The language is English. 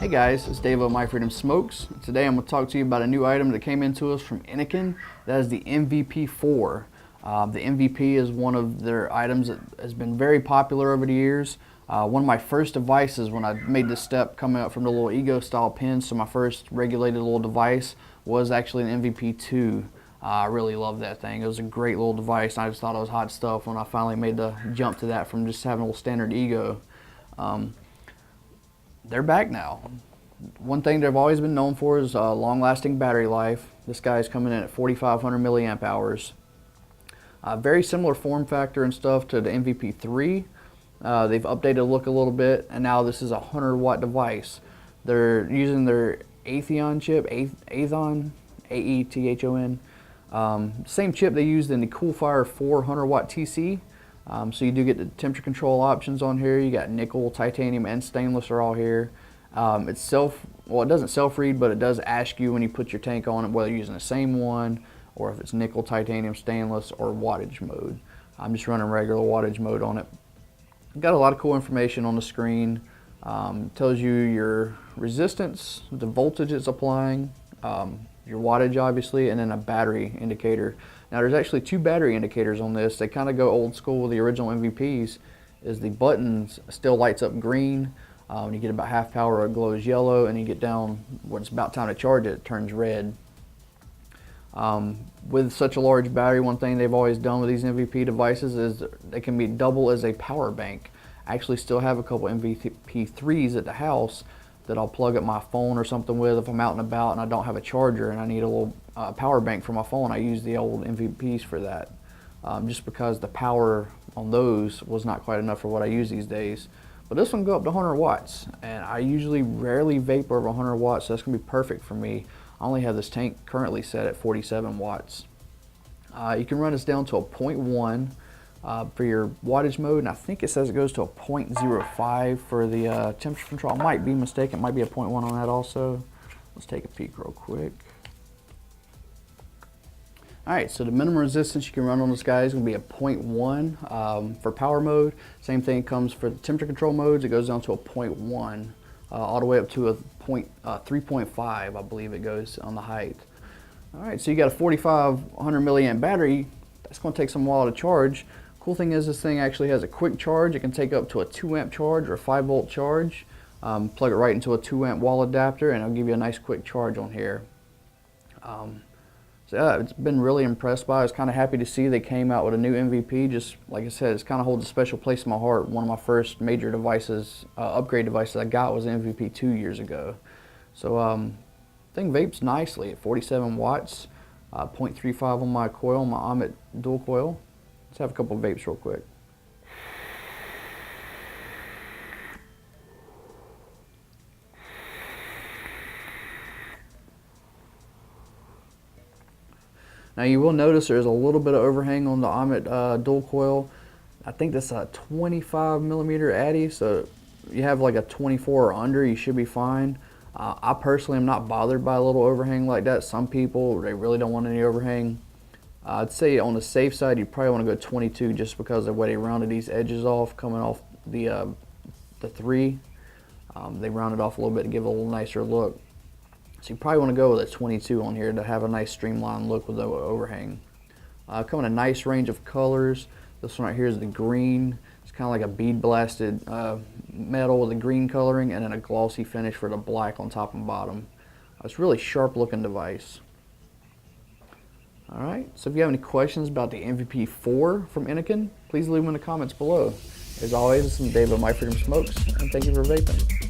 Hey guys, it's Dave of My Freedom Smokes. Today I'm going to talk to you about a new item that came into us from INNOKIN. That is the MVP4. The MVP is one of their items that has been very popular over the years. One of my first devices when I made this step coming up from the little Ego style pins to my first regulated little device was actually an MVP2. I really love that thing. It was a great little device. I just thought it was hot stuff when I finally made the jump to that from just having a little standard Ego. They're back now. One thing they've always been known for is long-lasting battery life. This guy's coming in at 4,500 milliamp hours. Very similar form factor and stuff to the MVP3. They've updated the look a little bit, and now this is a 100-watt device. They're using their Aethon chip, Aethon, A-E-T-H-O-N. Same chip they used in the Coolfire 400-watt TC. So you do get the temperature control options on here. You got nickel, titanium, and stainless are all here. It doesn't self-read, but it does ask you when you put your tank on it whether you're using the same one or if it's nickel, titanium, stainless, or wattage mode. I'm just running regular wattage mode on it. Got a lot of cool information on the screen. Tells you your resistance, the voltage it's applying, your wattage obviously, and then a battery indicator. Now there's actually two battery indicators on this. They kind of go old school with the original MVPs. Is the buttons still lights up green. When you get about half power it glows yellow, and you get down when it's about time to charge it, it turns red. With such a large battery, one thing they've always done with these MVP devices is they can be double as a power bank. I actually still have a couple MVP3s at the house that I'll plug up my phone or something with if I'm out and about and I don't have a charger and I need a little power bank for my phone. I use the old MVPs for that, just because the power on those was not quite enough for what I use these days. But this one go up to 100 watts, and I usually rarely vape over 100 watts, so that's going to be perfect for me. I only have this tank currently set at 47 watts. You can run this down to a 0.1 for your wattage mode, and I think it says it goes to a 0.05 for the temperature control. I might be mistaken, it might be a 0.1 on that also. Let's take a peek real quick. Alright, so the minimum resistance you can run on this guy is going to be a 0.1 for power mode. Same thing comes for the temperature control modes. It goes down to a 0.1 all the way up to a 3.5, I believe it goes on the height. Alright, so you got a 4,500 milliamp battery. That's going to take some while to charge. Cool thing is this thing actually has a quick charge. It can take up to a 2 amp charge or a 5 volt charge. Plug it right into a 2 amp wall adapter and it'll give you a nice quick charge on here. So yeah, it's been really impressed by it. I was kind of happy to see they came out with a new MVP. Just like I said, it kind of holds a special place in my heart. One of my first major devices, upgrade devices I got was an MVP 2 years ago. So thing vapes nicely at 47 watts, 0.35 on my coil, my Amit dual coil. Let's have a couple of vapes real quick. Now you will notice there's a little bit of overhang on the Amit dual coil. I think that's a 25 millimeter Addy, so you have like a 24 or under, you should be fine. I personally am not bothered by a little overhang like that. Some people, they really don't want any overhang. I'd say on the safe side, you probably want to go 22 just because of the way they rounded these edges off coming off the 3. They rounded off a little bit to give it a little nicer look. So you probably want to go with a 22 on here to have a nice streamlined look with the overhang. Come in a nice range of colors. This one right here is the green. It's kind of like a bead blasted metal with a green coloring and then a glossy finish for the black on top and bottom. It's a really sharp looking device. Alright, so if you have any questions about the MVP4 from INNOKIN, please leave them in the comments below. As always, this is Dave of My Freedom Smokes, and thank you for vaping.